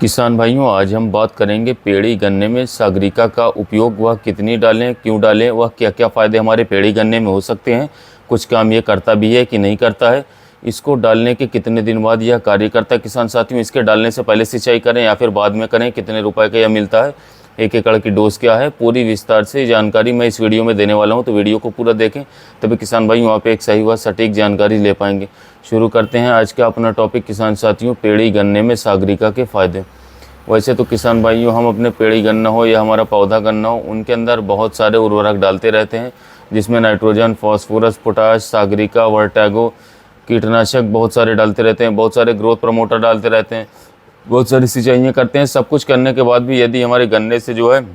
किसान भाइयों, आज हम बात करेंगे पेड़ी गन्ने में सागरिका का उपयोग, वह कितनी डालें, क्यों डालें, वह क्या क्या फ़ायदे हमारे पेड़ी गन्ने में हो सकते हैं, कुछ काम ये करता भी है कि नहीं करता है, इसको डालने के कितने दिन बाद यह कार्य करता है। किसान साथियों, इसके डालने से पहले सिंचाई करें या फिर बाद में करें, कितने रुपए का यह मिलता है, 1 एकड़ की डोज क्या है, पूरी विस्तार से जानकारी मैं इस वीडियो में देने वाला हूं। तो वीडियो को पूरा देखें, तभी किसान भाई वहाँ पे एक सही व सटीक जानकारी ले पाएंगे। शुरू करते हैं आज का अपना टॉपिक किसान साथियों, पेड़ी गन्ने में सागरिका के फ़ायदे। वैसे तो किसान भाइयों, हम अपने पेड़ी गन्ना हो या हमारा पौधा गन्ना हो, उनके अंदर बहुत सारे उर्वरक डालते रहते हैं, जिसमें नाइट्रोजन, फास्फोरस, पोटाश, सागरिका, वर्टैगो, कीटनाशक बहुत सारे डालते रहते हैं, बहुत सारे ग्रोथ प्रमोटर डालते रहते हैं, बहुत सारी सिंचाइयाँ करते हैं। सब कुछ करने के बाद भी यदि हमारे गन्ने से जो है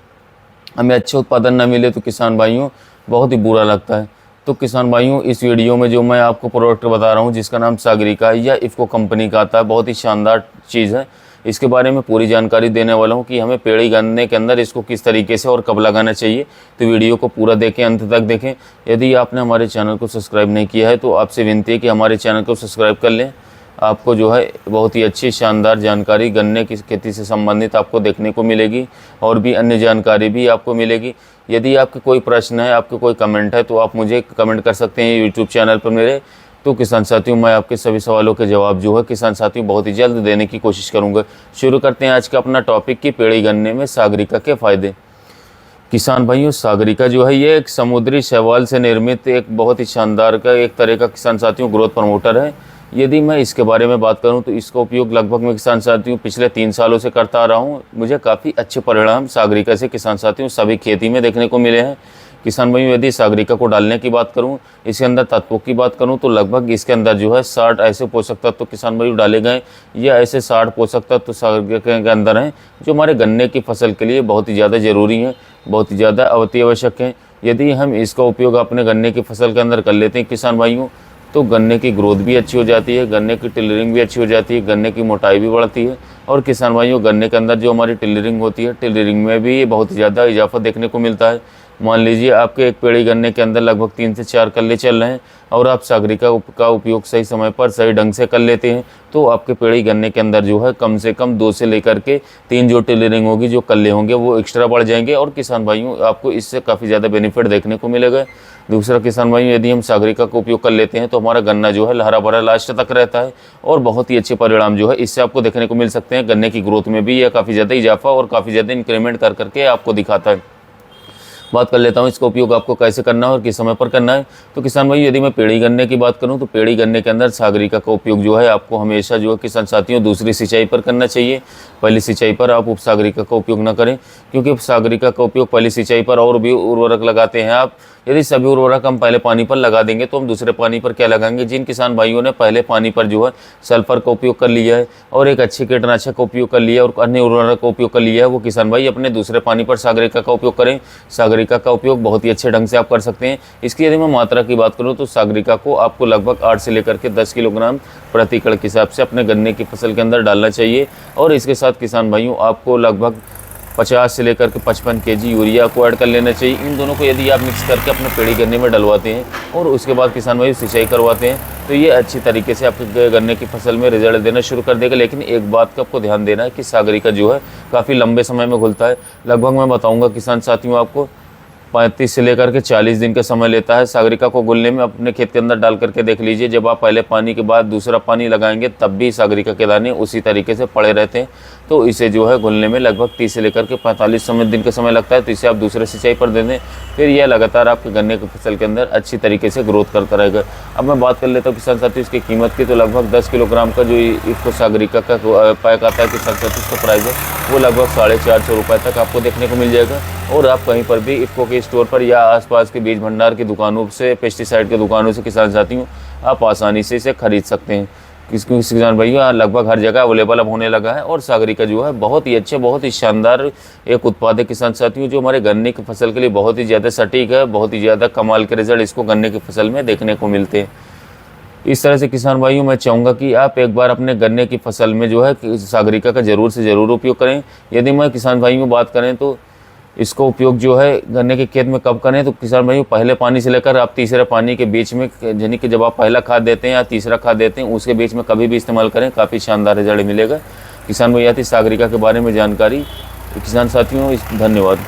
हमें अच्छा उत्पादन न मिले तो किसान भाइयों बहुत ही बुरा लगता है। तो किसान भाइयों, इस वीडियो में जो मैं आपको प्रोडक्ट बता रहा हूँ, जिसका नाम सागरिका है या इफ़को कंपनी का आता है, बहुत ही शानदार चीज़ है। इसके बारे में पूरी जानकारी देने वाला हूँ कि हमें पेड़ी गन्ने के अंदर इसको किस तरीके से और कब लगाना चाहिए। तो वीडियो को पूरा देखें, अंत तक देखें। यदि आपने हमारे चैनल को सब्सक्राइब नहीं किया है तो आपसे विनती है कि हमारे चैनल को सब्सक्राइब कर लें। आपको जो है बहुत ही अच्छी शानदार जानकारी गन्ने की खेती से संबंधित आपको देखने को मिलेगी, और भी अन्य जानकारी भी आपको मिलेगी। यदि आपके कोई प्रश्न है, आपके कोई कमेंट है, तो आप मुझे कमेंट कर सकते हैं यूट्यूब चैनल पर मेरे। तो किसान साथियों, मैं आपके सभी सवालों के जवाब जो है किसान साथियों बहुत ही जल्द देने की कोशिश करूंगा। शुरू करते हैं आज का अपना टॉपिक कि पेड़ी गन्ने में सागरिका के फ़ायदे। किसान भाइयों, सागरिका जो है ये एक समुद्री शैवाल से निर्मित एक बहुत ही शानदार का एक तरह का किसान साथियों ग्रोथ प्रमोटर है। यदि मैं इसके बारे में बात करूं तो इसका उपयोग लगभग मैं किसान साथियों पिछले 3 सालों से करता आ रहा हूं। मुझे काफ़ी अच्छे परिणाम सागरिका से किसान साथियों सभी खेती में देखने को मिले हैं। किसान भाइयों, यदि सागरिका को डालने की बात करूं, इसके अंदर तत्वों की बात करूं, तो लगभग इसके अंदर जो है 60 ऐसे पोषक तत्व किसान भाइयों डाले गए, या ऐसे 60 पोषक तत्व सागरिका के अंदर हैं जो हमारे गन्ने की फसल के लिए बहुत ही ज़्यादा ज़रूरी हैं, बहुत ही ज़्यादा अति आवश्यक हैं। यदि हम इसका उपयोग अपने गन्ने की फसल के अंदर कर लेते हैं किसान भाइयों, तो गन्ने की ग्रोथ भी अच्छी हो जाती है, गन्ने की टिलरिंग भी अच्छी हो जाती है, गन्ने की मोटाई भी बढ़ती है। और किसान भाइयों, गन्ने के अंदर जो हमारी टिलरिंग होती है, टिलरिंग में भी बहुत ज़्यादा इजाफा देखने को मिलता है। मान लीजिए आपके एक पेड़ी गन्ने के अंदर लगभग 3 से 4 कल्ले चल रहे हैं, और आप सागरिका का उपयोग सही समय पर सही ढंग से कर लेते हैं, तो आपके पेड़ी गन्ने के अंदर जो है कम से कम 2 से लेकर के 3 जो टिलरिंग होगी, जो कल्ले होंगे, वो एक्स्ट्रा बढ़ जाएंगे। और किसान भाइयों, आपको इससे काफ़ी ज़्यादा बेनिफिट देखने को मिलेगा। दूसरा किसान भाइयों, यदि हम सागरिका का उपयोग कर लेते हैं तो हमारा गन्ना जो है हरा भरा लास्ट तक रहता है, और बहुत ही अच्छे परिणाम जो है इससे आपको देखने को मिल सकते हैं। गन्ने की ग्रोथ में भी यह काफ़ी ज़्यादा इजाफा और काफ़ी ज़्यादा इंक्रीमेंट कर करके आपको दिखाता है। बात कर लेता हूँ इसका उपयोग आपको कैसे करना है और किस समय पर करना है। तो किसान भाई, यदि मैं पेड़ी गन्ने की बात करूँ तो पेड़ी गन्ने के अंदर सागरिका का उपयोग जो है आपको हमेशा जो है किसान साथियों दूसरी सिंचाई पर करना चाहिए। पहली सिंचाई पर आप उप सागरिका का उपयोग न करें, क्योंकि सागरिका का उपयोग पहली सिंचाई पर और भी उर्वरक लगाते हैं आप। यदि सभी उर्वरक हम पहले पानी पर लगा देंगे तो हम दूसरे पानी पर क्या लगाएंगे। जिन किसान भाइयों ने पहले पानी पर जो है सल्फर का उपयोग कर लिया है और एक अच्छे कीटनाशक का उपयोग कर लिया है और अन्य उर्वरक का उपयोग कर लिया है, वो किसान भाई अपने दूसरे पानी पर सागरिका का उपयोग करें। सागरिका का उपयोग बहुत ही अच्छे ढंग से आप कर सकते हैं। इसकी यदि मैं मात्रा की बात करूँ तो सागरिका को आपको लगभग 8 से लेकर के 10 किलोग्राम प्रति एकड़ के हिसाब से अपने गन्ने की फसल के अंदर डालना चाहिए। और इसके साथ किसान भाइयों आपको लगभग 50 से लेकर के 55 केजी यूरिया को ऐड कर लेना चाहिए। इन दोनों को यदि आप मिक्स करके अपने पेड़ी गन्ने में डलवाते हैं और उसके बाद किसान भाई सिंचाई करवाते हैं, तो ये अच्छी तरीके से आपके गन्ने की फसल में रिजल्ट देना शुरू कर देगा। लेकिन एक बात का आपको ध्यान देना है कि सागरिका जो है काफ़ी लंबे समय में घुलता है। लगभग मैं बताऊँगा किसान साथियों आपको 35 से लेकर के 40 दिन का समय लेता है सागरिका को घुलने में। अपने खेत के अंदर डाल करके देख लीजिए, जब आप पहले पानी के बाद दूसरा पानी लगाएंगे तब भी सागरिका के दाने उसी तरीके से पड़े रहते हैं। तो इसे जो है घुलने में लगभग 30 से लेकर के 45 दिन का समय लगता है। तो इसे आप दूसरे सिंचाई पर दे दें, फिर यह लगातार आपके गन्ने की फसल के अंदर अच्छी तरीके से ग्रोथ करता रहेगा। अब मैं बात कर लेता हूँ किसान साथियों इसकी कीमत की। तो लगभग 10 किलोग्राम का जो इफ़को सागरिका का पैक आता है किसान साथियों, उसका प्राइस है वो लगभग 450 रुपये तक आपको देखने को मिल जाएगा। और आप कहीं पर भी इफ़को के स्टोर पर या आसपास के बीज भंडार की दुकानों से, पेस्टिसाइड की दुकानों से किसान साथियों आप आसानी से इसे खरीद सकते हैं। किसान भैया लगभग हर जगह अवेलेबल अब होने लगा है। और सागरिका जो है बहुत ही अच्छे, बहुत ही शानदार एक उत्पाद है किसान साथियों, जो हमारे गन्ने की फसल के लिए बहुत ही ज़्यादा सटीक है। बहुत ही ज़्यादा कमाल के रिजल्ट इसको गन्ने की फसल में देखने को मिलते हैं। इस तरह से किसान भाइयों, मैं चाहूँगा कि आप एक बार अपने गन्ने की फसल में जो है सागरिका का ज़रूर से ज़रूर उपयोग करें। यदि मैं किसान भाइयों बात करें तो इसको उपयोग जो है गन्ने के खेत में कब करें, तो किसान भाइयों पहले पानी से लेकर आप तीसरे पानी के बीच में, यानी कि जब आप पहला खाद देते हैं या तीसरा खाद देते हैं उसके बीच में कभी भी इस्तेमाल करें, काफ़ी शानदार रिजल्ट मिलेगा। किसान भैया थी सागरिका के बारे में जानकारी। किसान साथियों धन्यवाद।